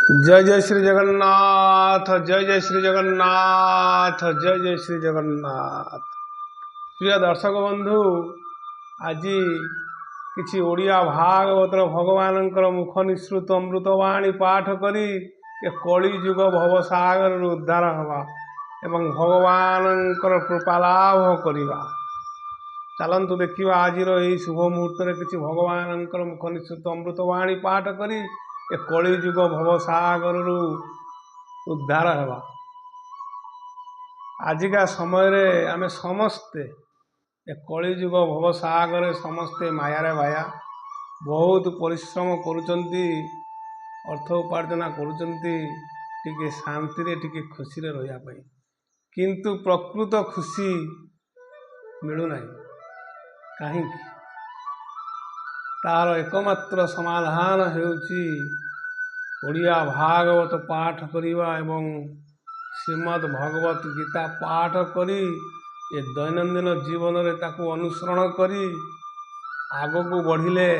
जय जय श्री जगन्नाथ, जय जय श्री जगन्नाथ, जय जय श्री जगन्नाथ। प्रिय दर्शक बंधु, आज किसी ओडिया भागवतर भगवानंकर मुख निसृत अमृतवाणी पाठ करी ए कली जुग भवसागर उद्धार हवा एवं भगवानंकर कृपालाभ करवा। चलतु देखा आज शुभ मुहूर्त किसी भगवानंकर मुख निसृत अमृतवाणी पाठ करी ए कली जुग भवसागर उद्धार हेबा। आजिका समय रे आमे समस्ते ए कली जुग भवसागर समस्ते मायारे भाया बहुत परिश्रम करुचंती, अर्थ उपार्जन करुचंती टिके शांति रे टिके खुशी रे रहिया पई, किंतु प्रकृत खुशी मिलु नाही। कहीं तार एकमात्र समाधान हेउची ओडिया भागवत पाठ करिवा एवं श्रीमद् भगवत गीता पाठ करी ए दैनंदिन जीवन रे ताकू अनुसरण करी आग को बढ़िले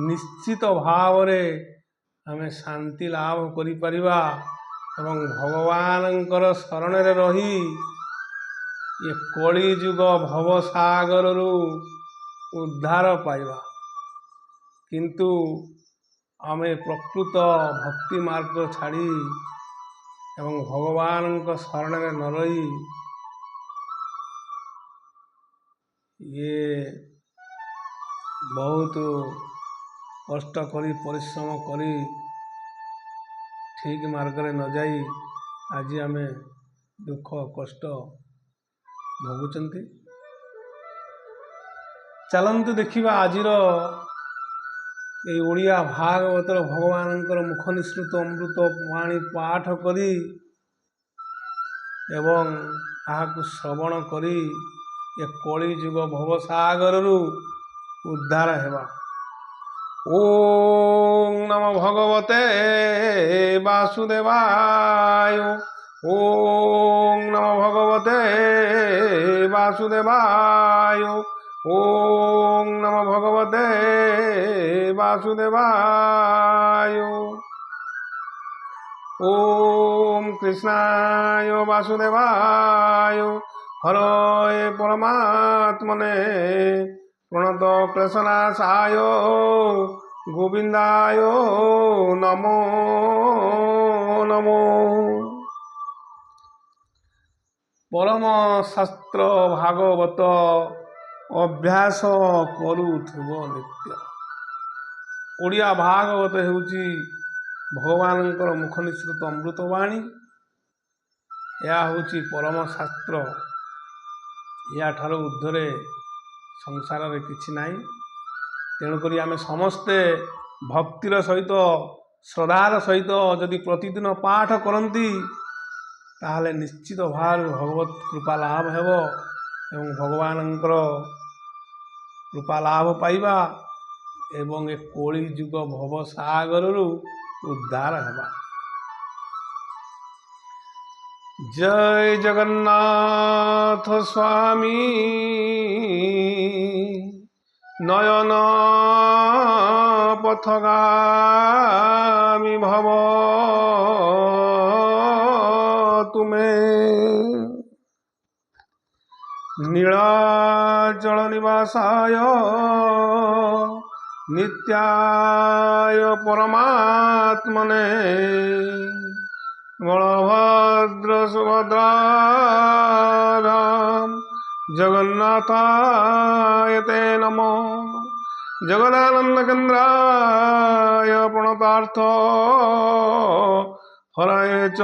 निश्चित भाव रे हमें शांति लाभ करि परिवा एवं भगवानंकर शरण रे रही ये कली जुग भवसागर रु उद्धार पाइबा। किंतु आमे प्रकृत भक्ति मार्ग छाड़ी एवं भगवान शरण में न रही ये बहुत कष्ट करी परिश्रम करी ठीक मार्ग रे न जाई आज आमे दुख कष्ट भोगुचंती। चलंतु देखिबा आजिर ये ओडिया भागवतर भगवानंकर मुख निसृत अमृत वाणी पाठ करी एवं आहाकु श्रवण करी ये कली जुग भवसागर रु उद्धार हेबा। ओम नमो भगवते वासुदेवाय, ओम नमो भगवते वासुदेवाय, ओम नमो भगवते वासुदेवाय, ओम कृष्णाय वासुदेवाय हरये परमात्मने प्रणत क्लेशनाशाय गोविंदाय नमो नमो। परम शास्त्र भागवत अभ्यास करुथिबो नित्य। ओडिया भागवत हेउची भगवानंकर मुख निसृत अमृतवाणी, या होची परम शास्त्र। या ठारो उद्धरे संसार रे किछि नाही। तेणुकरी आमे समस्ते भक्तिर सहित श्रद्धार सहित जदि प्रतिदिन पाठ करती ताहले निश्चित भाव भगवत कृपा लाभ हेबो एवं भगवानंकर कृपा लाभ पाइबा एवं ए कली जुग भवसागर रु उद्धार हेबा। जय जगन्नाथ स्वामी नयन पथगामी भव तुमे नीलाचल निवासाय नित्याय परमात्मने बलभद्र सुभद्राभ्यां जगन्नाथाय ते नमो। जगदानंद केन्द्राय प्रणतार्थ हराय च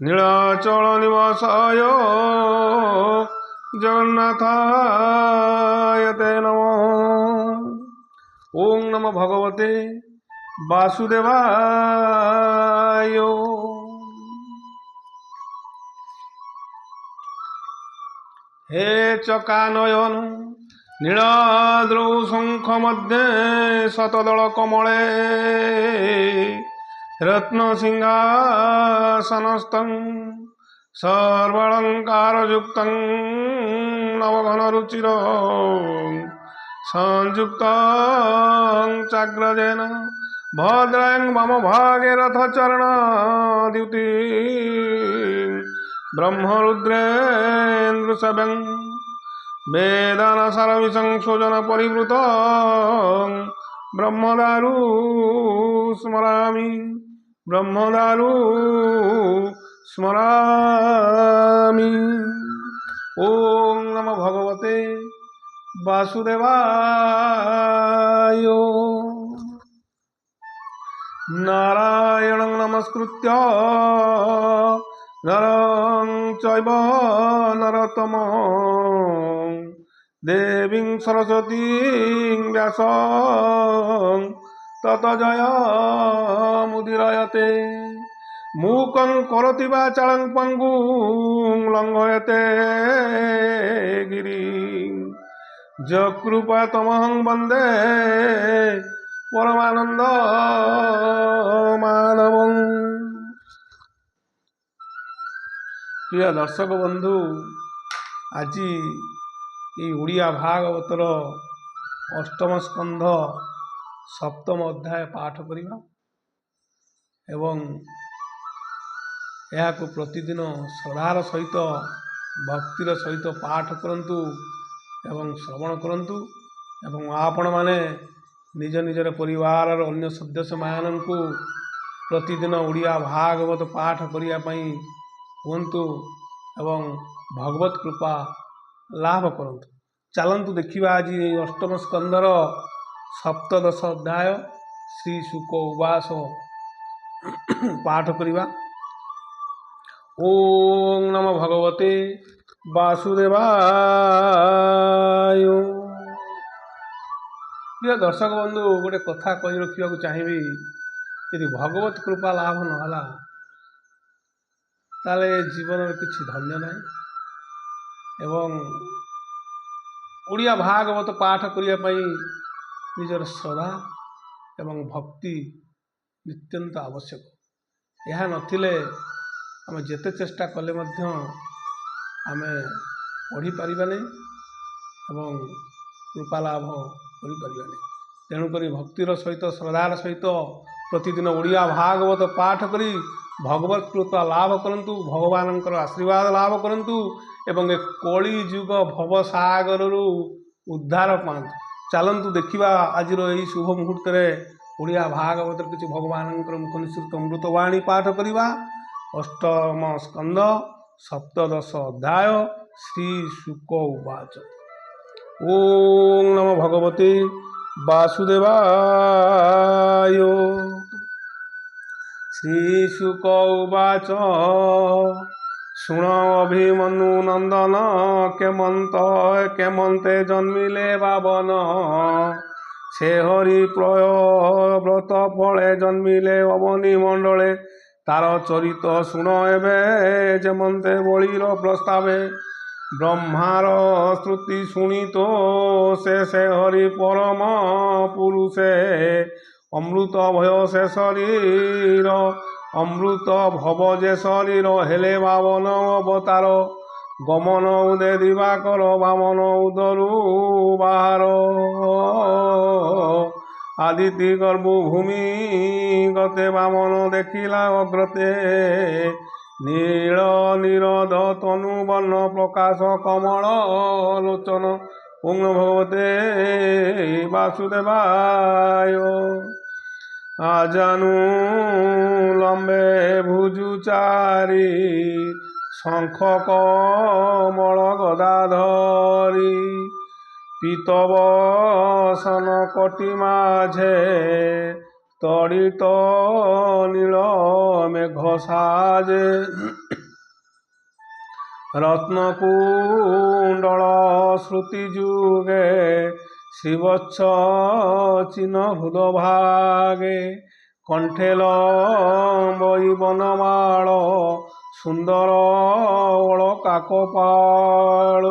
नीलाचल निवासाय जगन्नाथाय ते नमो। ओम नमो भगवते वासुदेवाय। हे चकानयन नीलाद्रौ शंख मध्ये शतदल कमले रत्न सिंहासनस्थं सर्वालंकारयुक्तं नवघन रुचिर संयुक्तं चाग्रजेन भद्रां मम भागे रथचरणद्युति ब्रह्मरुद्रेन्द्रसव्यं वेदानसारविसंशोधन परिवृत ब्रह्मदारु स्मरामि ब्रह्मदारु स्मरामि। ओम नमो भगवते वासुदेवाय। नारायणं नमस्कृत्य नरं चैव नरोत्तमं देवीं सरस्वतीं व्यासं ततो जयमुदीरयते। मूकं करोति वाचालं पङ्गुं लङ्घयते गिरिं यत्कृपातमहं वन्दे परमानंद मानवं। प्रिय दर्शक बंधु, आज ये ओडिया भागवतर अष्टम स्कंध सप्तम अध्याय पाठ करिबा एवं यह प्रतिदिन श्रद्धार सहित भक्तिर सहित पाठ करंतु एवं श्रवण करंतु एवं आपण माने निज निजर परिवार अन्य सदस्य माननकु प्रतिदिन ओडिया भागवत पाठ करिया पई हुंतु एवं भगवत कृपा लाभ करंतु। चलंतु देखिबा आज अष्टम स्कंदर सप्तदश अध्याय श्री शुक उवास पाठ करिबा। ओम नमो भगवते वासुदेवाय। प्रिय दर्शक बंधु, गोटे कथा कही रखा चाहिए, यदि भगवत कृपा लाभ नहला ताले जीवन किसी धन्य नहीं। एवं ओडिया भागवत पाठ करने निजर श्रद्धा एवं भक्ति नित्यंत आवश्यक। यह नथिले आम जेते चेष्टा कले आम पढ़ी पारिबा नहीं एवं कृपा लाभ करें। तेणुक भक्तिर सहित श्रद्धार सहित प्रतिदिन ओडिया भागवत पाठ करी भगवत कृपा लाभ करंतु, भगवान आशीर्वाद लाभ करंतु एवं कली जुग भव सागर उद्धार पांतु। चलंतु देखिबा आज यही शुभ मुहूर्त ओडिया भागवत किसी भगवान मुख निसृत अमृतवाणी पाठ करिबा। अष्टम स्कंद सप्तदश अध्याय श्री शुक उवाच। ओम नमो भगवते वासुदेवाय। श्री शुक उवाच। शुण अभिमन्यु नंदन केमंते जन्मिले बावन से हरि प्रय व्रत फले जन्मिले अवनी मंडले तार चरित शुण एबे जेमंते बलिर प्रस्तावे ब्रह्मार श्रुति शुणी तो से हरि परम पुरुषे अमृत भय से शरीर अमृत भव जे शरीर हेले बावन अवतार गमन उदे दिवाकर बामन उदरु बाहर आदिति गर्भ भूमि गते बामन देखिला अग्रते नील निरध तनु वर्ण प्रकाश कमल लोचन। ओम भगवते वासुदेवाय। आजानु लंबे भुजुचारी शंख कमल गदाधरी पीतवसन कटी माझे तड़ित नील मेघ साजे रत्नकुंडल श्रुति जुगे श्रीवत्स चिन्ह हृदभागे कंठे लंबई बनमाल सुंदर ओळका कपाळ।